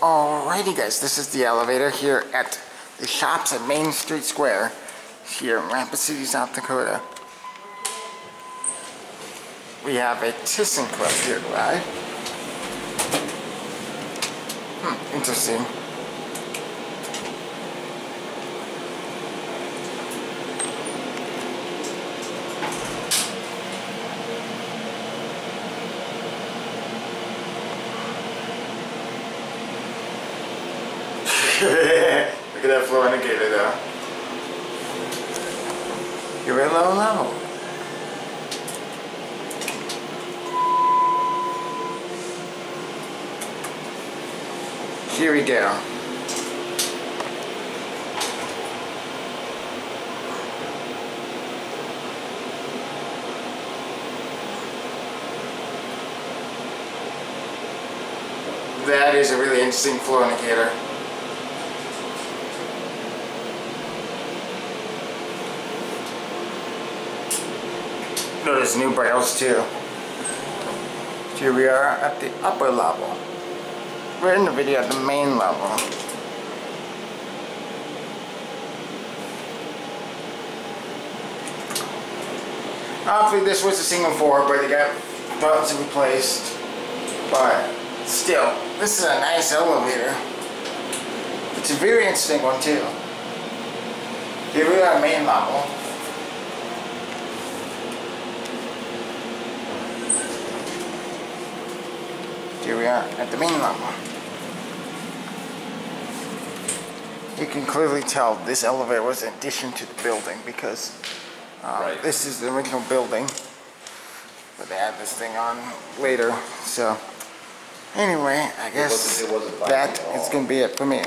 Alrighty guys, this is the elevator here at the shops at Main Street Square here in Rapid City, South Dakota. We have a ThyssenKrupp here, right? Interesting. Look at that floor indicator though. You're at low level. Here we go. That is a really interesting floor indicator. Notice new brails too. Here we are at the upper level. We're in the video at the main level. Obviously this was a single floor, but they got buttons replaced. But still, this is a nice elevator. It's a very interesting one too. Here we are at main level. Here we are at the main level. You can clearly tell this elevator was an addition to the building because this is the original building, but they add this thing on later. So anyway, I guess that is going to be it for me.